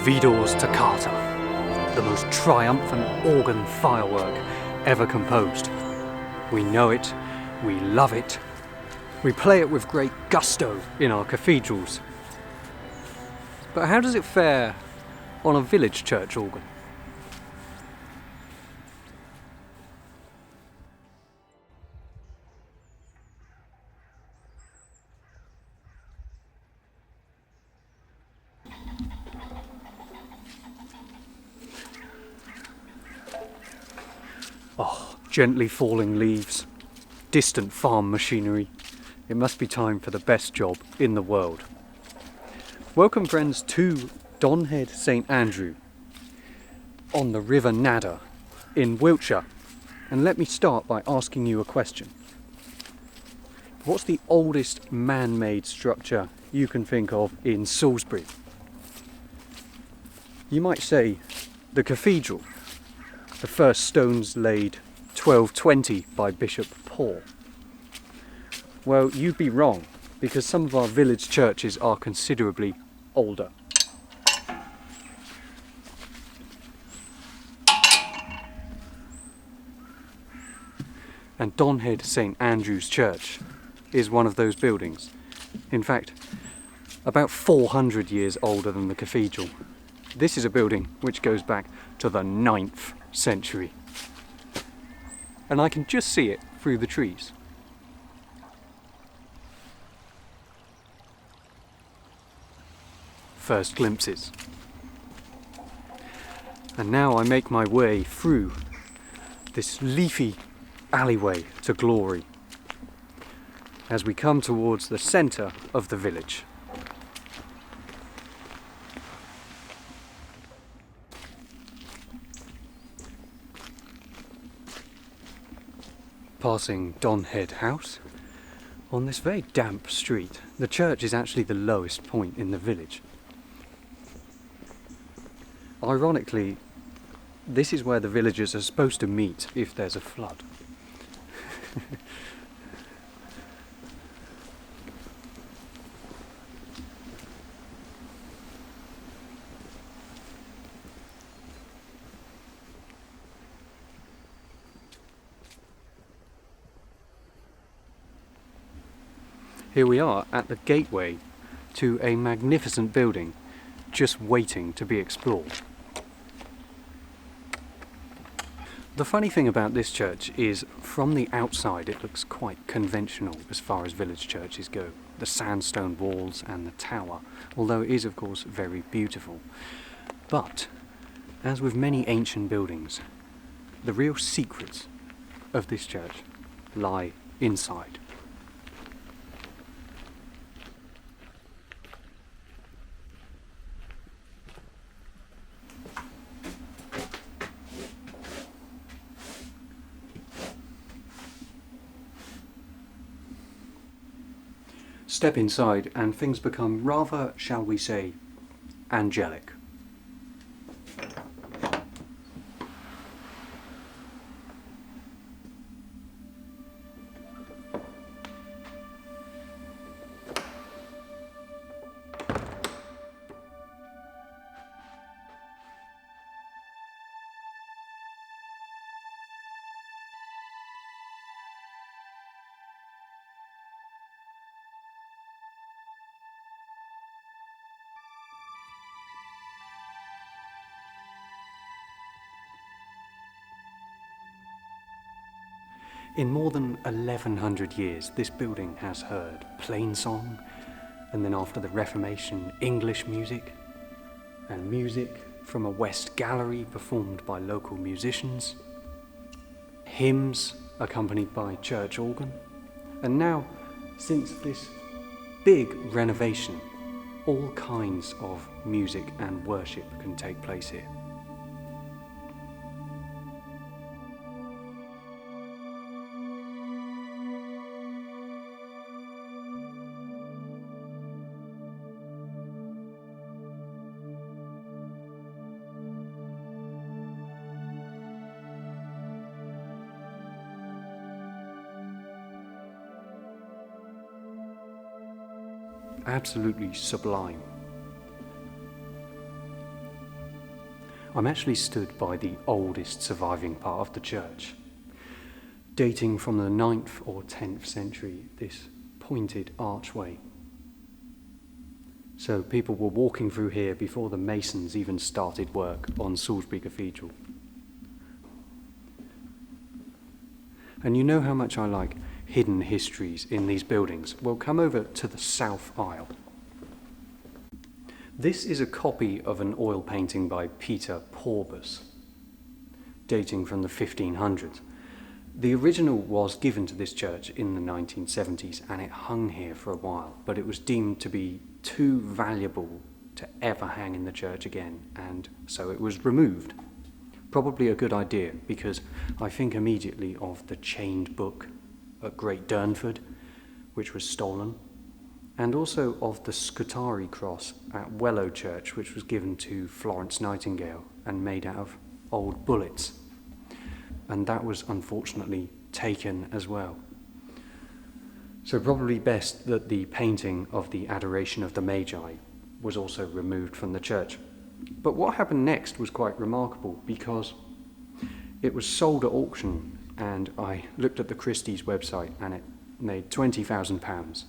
WIDOR'S Toccata, the most triumphant organ firework ever composed. We know it, we love it, we play it with great gusto in our cathedrals. But how does it fare on a village church organ? Oh, gently falling leaves, distant farm machinery. It must be time for the best job in the world. Welcome friends to Donhead St Andrew on the River Nadder in Wiltshire. And let me start by asking you a question. What's the oldest man-made structure you can think of in Salisbury? You might say the cathedral. The first stones laid 1220 by Bishop Paul. Well, you'd be wrong, because some of our village churches are considerably older. And Donhead St Andrew's Church is one of those buildings. In fact, about 400 years older than the cathedral. This is a building which goes back to the 9th century. And I can just see it through the trees. First glimpses. And now I make my way through this leafy alleyway to glory as we come towards the centre of the village. Passing Donhead House on this very damp street. The church is actually the lowest point in the village. Ironically, this is where the villagers are supposed to meet if there's a flood. Here we are at the gateway to a magnificent building just waiting to be explored. The funny thing about this church is from the outside it looks quite conventional as far as village churches go. The sandstone walls and the tower, although it is of course very beautiful. But as with many ancient buildings, the real secrets of this church lie inside. Step inside and things become rather, shall we say, angelic. In more than 1100 years, this building has heard plain song, and then after the Reformation, English music, and music from a West Gallery performed by local musicians, hymns accompanied by church organ, and now, since this big renovation, all kinds of music and worship can take place here. Absolutely sublime. I'm actually stood by the oldest surviving part of the church. Dating from the 9th or 10th century, this pointed archway. So people were walking through here before the masons even started work on Salisbury Cathedral. And you know how much I like hidden histories in these buildings. Well, come over to the south aisle. This is a copy of an oil painting by Peter Porbus, dating from the 1500s. The original was given to this church in the 1970s and it hung here for a while, but it was deemed to be too valuable to ever hang in the church again, and so it was removed. Probably a good idea, because I think immediately of the chained book at Great Durnford, which was stolen, and also of the Scutari cross at Wellow Church, which was given to Florence Nightingale and made out of old bullets. And that was unfortunately taken as well. So probably best that the painting of the Adoration of the Magi was also removed from the church. But what happened next was quite remarkable, because it was sold at auction, and I looked at the Christie's website and it made £20,000,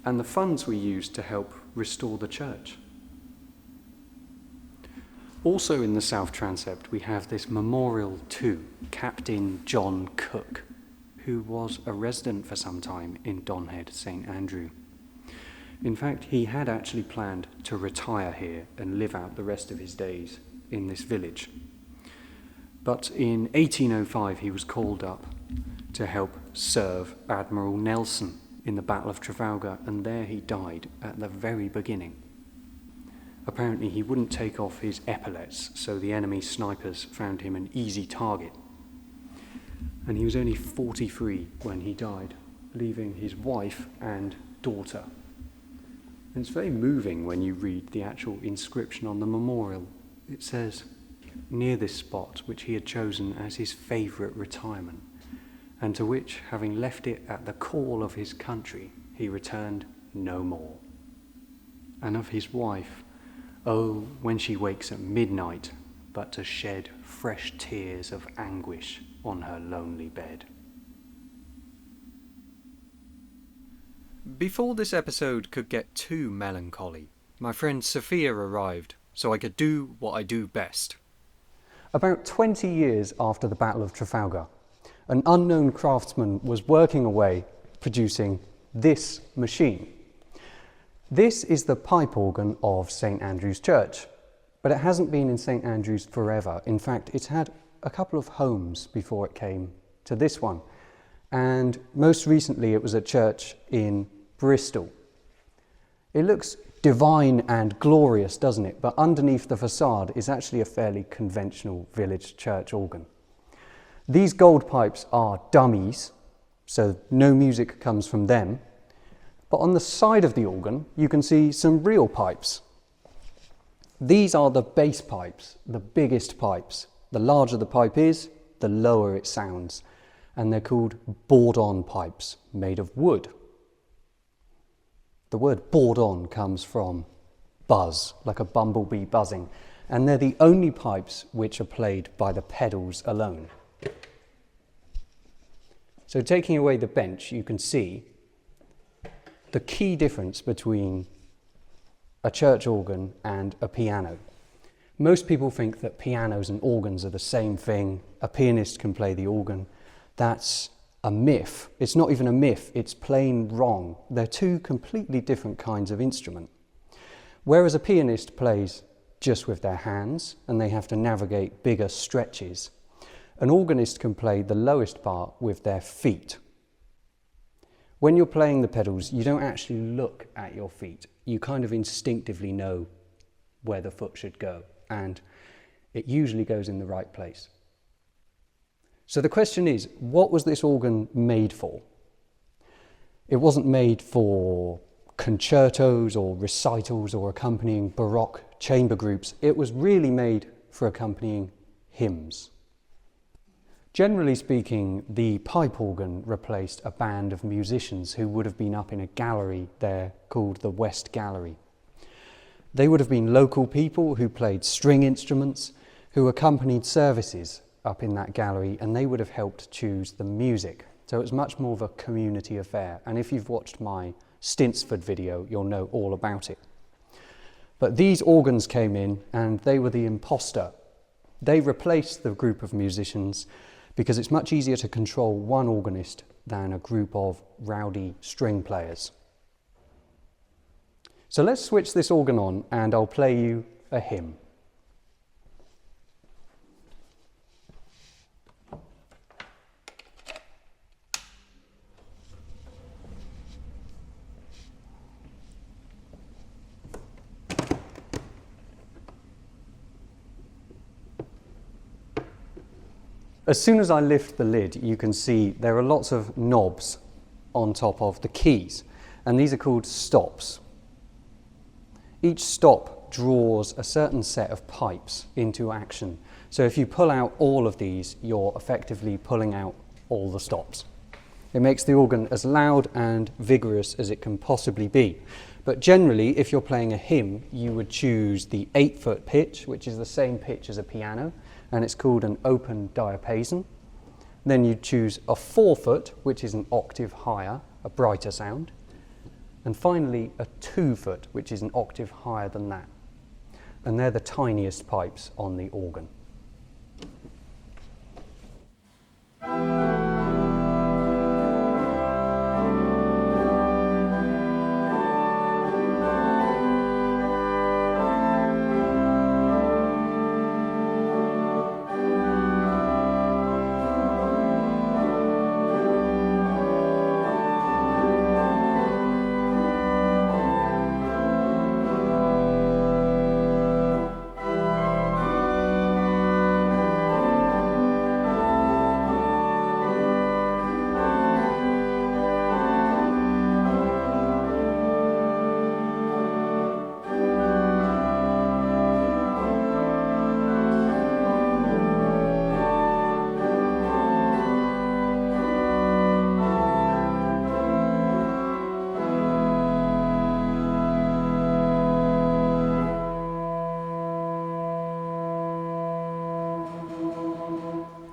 and the funds were used to help restore the church. Also in the south transept we have this memorial to Captain John Cook, who was a resident for some time in Donhead, St Andrew. In fact, he had actually planned to retire here and live out the rest of his days in this village. But in 1805 he was called up to help serve Admiral Nelson in the Battle of Trafalgar, and there he died at the very beginning. Apparently he wouldn't take off his epaulets, so the enemy snipers found him an easy target. And he was only 43 when he died, leaving his wife and daughter. And it's very moving when you read the actual inscription on the memorial. It says, "Near this spot which he had chosen as his favourite retirement, and to which, having left it at the call of his country, he returned no more. And of his wife, oh, when she wakes at midnight, but to shed fresh tears of anguish on her lonely bed." Before this episode could get too melancholy, my friend Sophia arrived, so I could do what I do best. About 20 years after the Battle of Trafalgar, an unknown craftsman was working away producing this machine. This is the pipe organ of St Andrew's Church, but it hasn't been in St Andrew's forever. In fact, it's had a couple of homes before it came to this one. And most recently it was a church in Bristol. It looks divine and glorious, doesn't it? But underneath the facade is actually a fairly conventional village church organ. These gold pipes are dummies, so no music comes from them. But on the side of the organ, you can see some real pipes. These are the bass pipes, the biggest pipes. The larger the pipe is, the lower it sounds. And they're called board-on pipes, made of wood. The word board-on comes from buzz, like a bumblebee buzzing. And they're the only pipes which are played by the pedals alone. So taking away the bench, you can see the key difference between a church organ and a piano. Most people think that pianos and organs are the same thing. A pianist can play the organ. That's a myth. It's not even a myth, it's plain wrong. They're two completely different kinds of instrument. Whereas a pianist plays just with their hands and they have to navigate bigger stretches, an organist can play the lowest part with their feet. When you're playing the pedals, you don't actually look at your feet. You kind of instinctively know where the foot should go, and it usually goes in the right place. So the question is, what was this organ made for? It wasn't made for concertos or recitals or accompanying Baroque chamber groups. It was really made for accompanying hymns. Generally speaking, the pipe organ replaced a band of musicians who would have been up in a gallery there called the West Gallery. They would have been local people who played string instruments, who accompanied services up in that gallery, and they would have helped choose the music. So it's much more of a community affair. And if you've watched my Stinsford video, you'll know all about it. But these organs came in and they were the imposter. They replaced the group of musicians because it's much easier to control one organist than a group of rowdy string players. So let's switch this organ on and I'll play you a hymn. As soon as I lift the lid, you can see there are lots of knobs on top of the keys, and these are called stops. Each stop draws a certain set of pipes into action. So if you pull out all of these, you're effectively pulling out all the stops. It makes the organ as loud and vigorous as it can possibly be. But generally, if you're playing a hymn, you would choose the 8-foot pitch, which is the same pitch as a piano, and it's called an open diapason. Then you choose a 4-foot, which is an octave higher, a brighter sound. And finally, a 2-foot, which is an octave higher than that. And they're the tiniest pipes on the organ.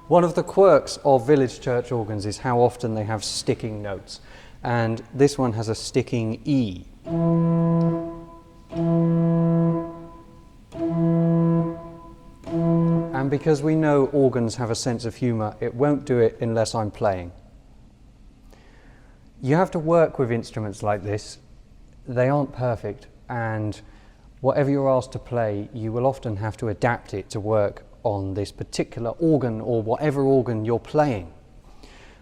One of the quirks of village church organs is how often they have sticking notes, and this one has a sticking E. And because we know organs have a sense of humour, it won't do it unless I'm playing. You have to work with instruments like this. They aren't perfect, and whatever you're asked to play, you will often have to adapt it to work on this particular organ or whatever organ you're playing.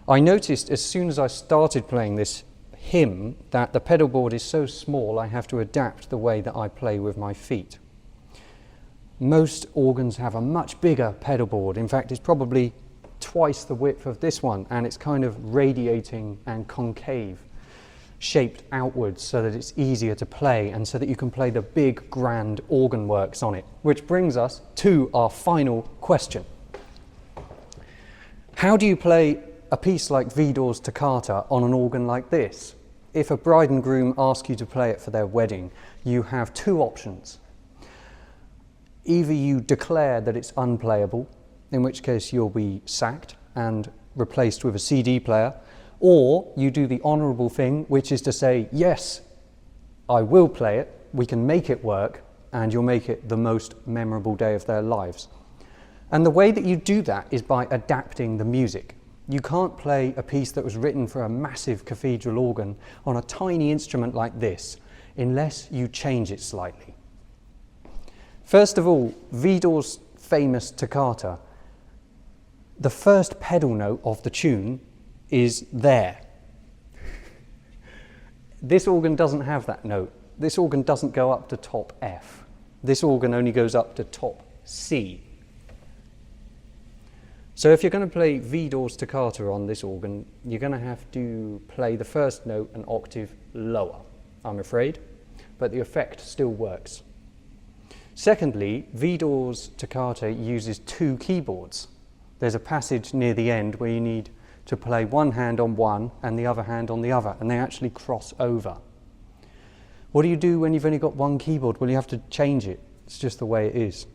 I noticed as soon as I started playing this hymn that the pedal board is so small I have to adapt the way that I play with my feet. Most organs have a much bigger pedal board. In fact, it's probably twice the width of this one, and it's kind of radiating and concave, shaped outwards so that it's easier to play and so that you can play the big grand organ works on it. Which brings us to our final question. How do you play a piece like WIDOR'S Toccata on an organ like this? If a bride and groom ask you to play it for their wedding, you have two options. Either you declare that it's unplayable, in which case you'll be sacked and replaced with a CD player, or you do the honourable thing, which is to say, yes, I will play it, we can make it work, and you'll make it the most memorable day of their lives. And the way that you do that is by adapting the music. You can't play a piece that was written for a massive cathedral organ on a tiny instrument like this, unless you change it slightly. First of all, WIDOR'S famous toccata, the first pedal note of the tune is there. This organ doesn't have that note. This organ doesn't go up to top F. This organ only goes up to top C. So if you're going to play WIDOR'S Toccata on this organ, you're going to have to play the first note an octave lower, I'm afraid, but the effect still works. Secondly, WIDOR'S Toccata uses two keyboards. There's a passage near the end where you need to play one hand on one and the other hand on the other, and they actually cross over. What do you do when you've only got one keyboard? Well, you have to change it. It's just the way it is.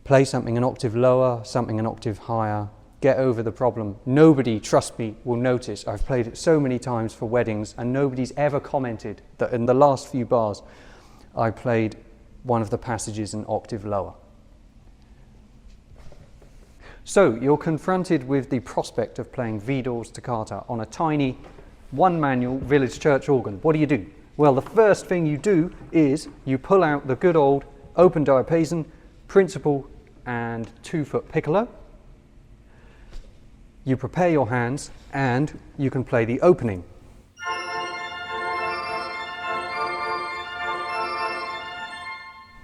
Play something an octave lower, something an octave higher. Get over the problem. Nobody, trust me, will notice. I've played it so many times for weddings and nobody's ever commented that in the last few bars I played one of the passages an octave lower. So you're confronted with the prospect of playing WIDOR'S Toccata on a tiny one-manual village church organ. What do? Well, the first thing you do is you pull out the good old open diapason, principal and 2-foot piccolo. You prepare your hands and you can play the opening.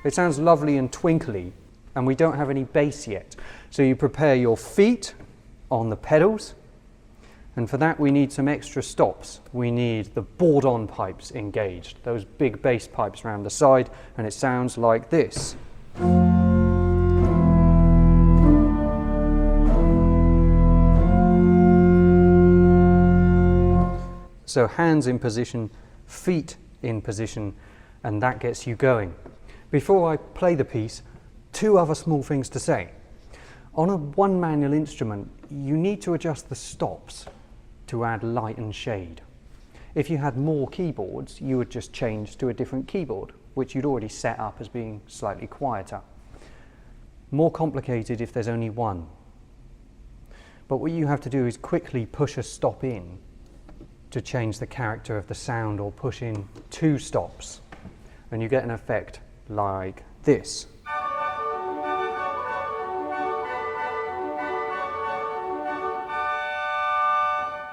It sounds lovely and twinkly, and we don't have any bass yet. So you prepare your feet on the pedals, and for that we need some extra stops. We need the board-on pipes engaged, those big bass pipes around the side, and it sounds like this. So hands in position, feet in position, and that gets you going. Before I play the piece, 2 other small things to say. On a one-manual instrument, you need to adjust the stops to add light and shade. If you had more keyboards, you would just change to a different keyboard, which you'd already set up as being slightly quieter. More complicated if there's only one. But what you have to do is quickly push a stop in to change the character of the sound, or push in 2 stops, and you get an effect like this.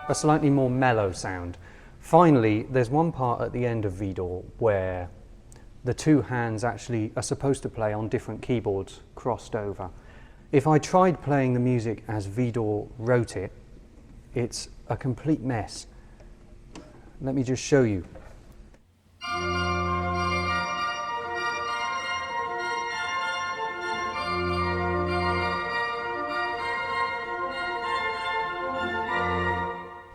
A slightly more mellow sound. Finally, there's one part at the end of WIDOR where the 2 hands actually are supposed to play on different keyboards crossed over. If I tried playing the music as WIDOR wrote it, it's a complete mess. Let me just show you.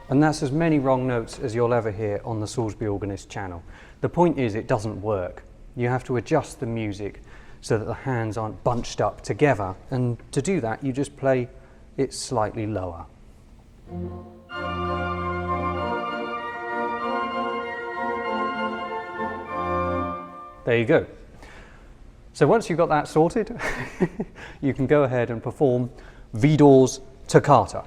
And that's as many wrong notes as you'll ever hear on the Salisbury Organist channel. The point is, it doesn't work. You have to adjust the music so that the hands aren't bunched up together, and to do that you just play it slightly lower. There you go. So once you've got that sorted, you can go ahead and perform WIDOR'S Toccata.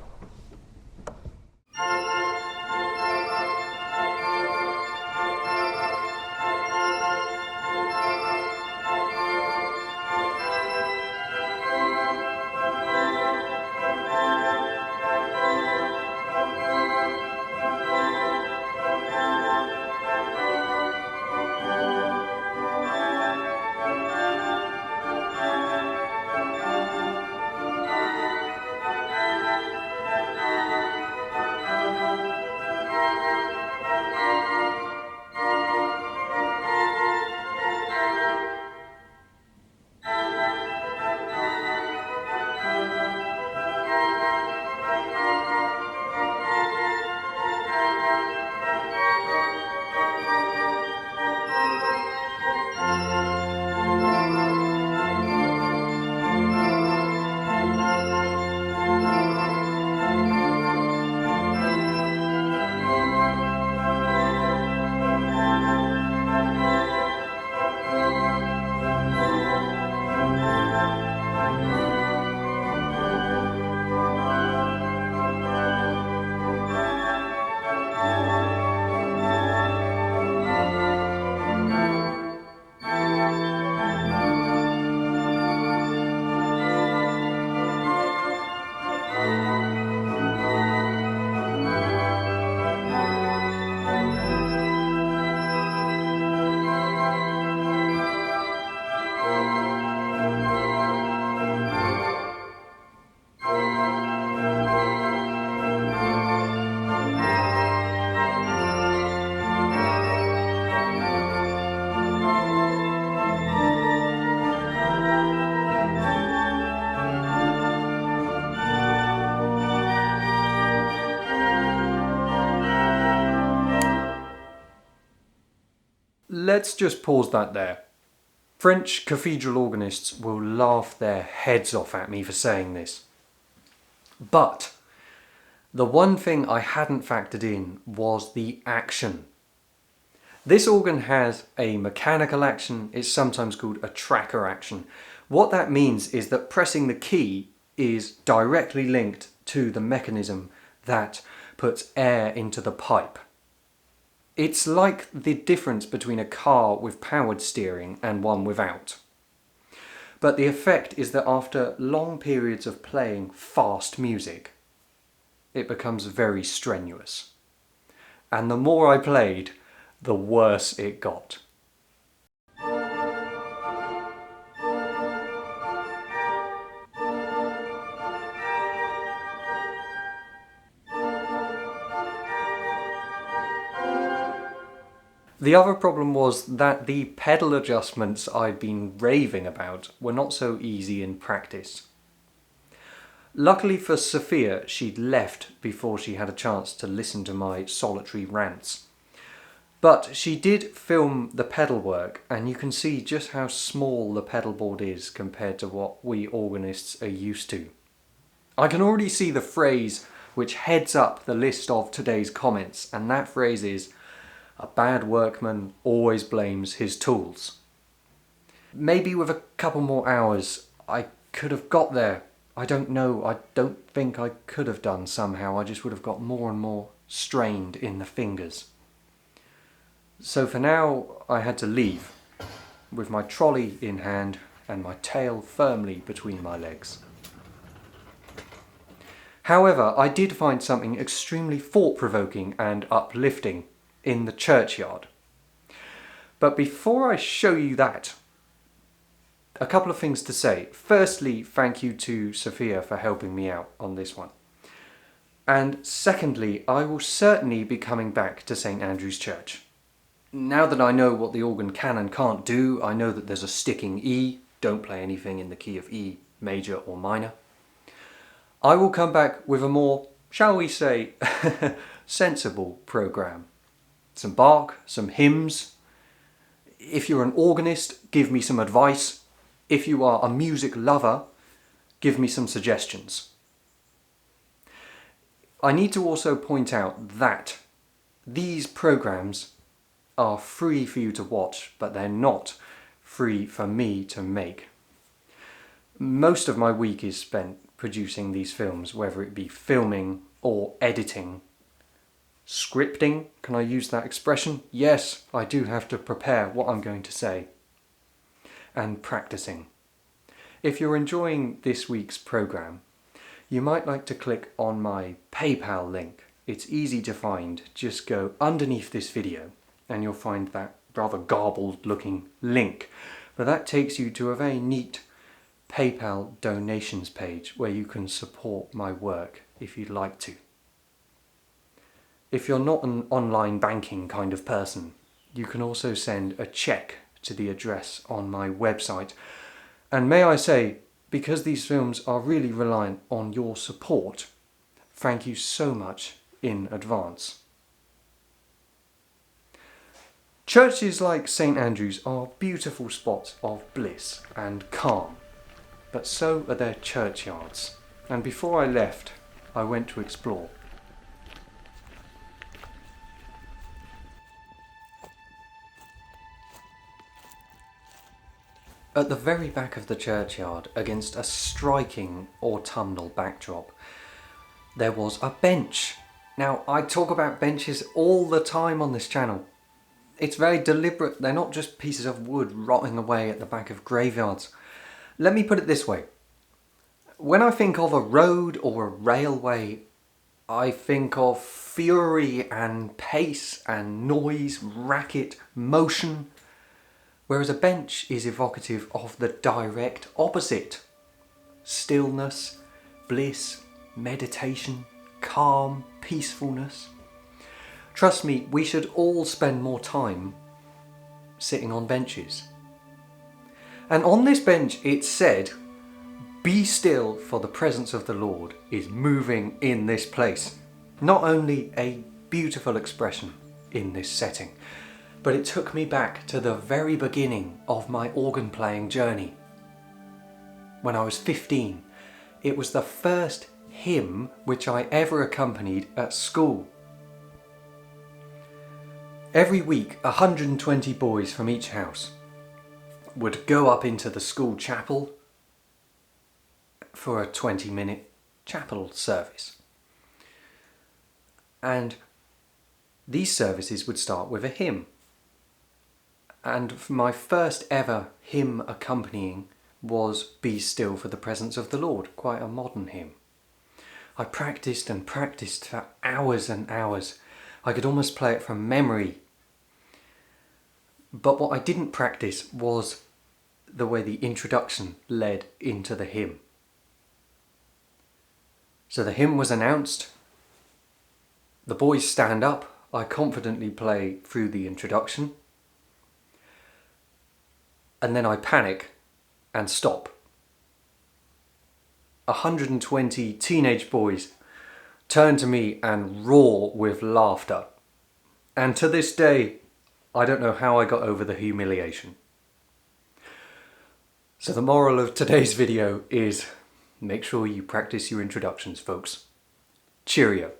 Let's just pause that there. French cathedral organists will laugh their heads off at me for saying this. But the one thing I hadn't factored in was the action. This organ has a mechanical action. It's sometimes called a tracker action. What that means is that pressing the key is directly linked to the mechanism that puts air into the pipe. It's like the difference between a car with powered steering and one without. But the effect is that after long periods of playing fast music, it becomes very strenuous. And the more I played, the worse it got. The other problem was that the pedal adjustments I'd been raving about were not so easy in practice. Luckily for Sophia, she'd left before she had a chance to listen to my solitary rants. But she did film the pedal work, and you can see just how small the pedal board is compared to what we organists are used to. I can already see the phrase which heads up the list of today's comments, and that phrase is, "A bad workman always blames his tools." Maybe with a couple more hours I could have got there. I don't know, I don't think I could have done somehow. I just would have got more and more strained in the fingers. So for now I had to leave, with my trolley in hand and my tail firmly between my legs. However, I did find something extremely thought-provoking and uplifting in the churchyard. But before I show you that, a couple of things to say. Firstly, thank you to Sophia for helping me out on this one. And secondly, I will certainly be coming back to St Andrew's Church. Now that I know what the organ can and can't do, I know that there's a sticking E, don't play anything in the key of E, major or minor. I will come back with a more, shall we say, sensible programme. Some Bach, some hymns. If you're an organist, give me some advice. If you are a music lover, give me some suggestions. I need to also point out that these programmes are free for you to watch, but they're not free for me to make. Most of my week is spent producing these films, whether it be filming or editing. Scripting, can I use that expression? Yes, I do have to prepare what I'm going to say. And practicing. If you're enjoying this week's programme, you might like to click on my PayPal link. It's easy to find. Just go underneath this video and you'll find that rather garbled looking link. But that takes you to a very neat PayPal donations page where you can support my work if you'd like to. If you're not an online banking kind of person, you can also send a cheque to the address on my website. And may I say, because these films are really reliant on your support, thank you so much in advance. Churches like St Andrew's are beautiful spots of bliss and calm, but so are their churchyards. And before I left, I went to explore. At the very back of the churchyard, against a striking autumnal backdrop, there was a bench. Now, I talk about benches all the time on this channel. It's very deliberate. They're not just pieces of wood rotting away at the back of graveyards. Let me put it this way. When I think of a road or a railway, I think of fury and pace and noise, racket, motion. Whereas a bench is evocative of the direct opposite. Stillness, bliss, meditation, calm, peacefulness. Trust me, we should all spend more time sitting on benches. And on this bench it said, "Be still, for the presence of the Lord is moving in this place." Not only a beautiful expression in this setting, but it took me back to the very beginning of my organ playing journey. When I was 15, it was the first hymn which I ever accompanied at school. Every week, 120 boys from each house would go up into the school chapel for a 20-minute chapel service. And these services would start with a hymn. And my first ever hymn accompanying was Be Still for the Presence of the Lord, quite a modern hymn. I practiced and practiced for hours and hours. I could almost play it from memory. But what I didn't practice was the way the introduction led into the hymn. So the hymn was announced, the boys stand up, I confidently play through the introduction, and then I panic and stop. 120 teenage boys turn to me and roar with laughter. And to this day, I don't know how I got over the humiliation. So the moral of today's video is make sure you practice your introductions, folks. Cheerio.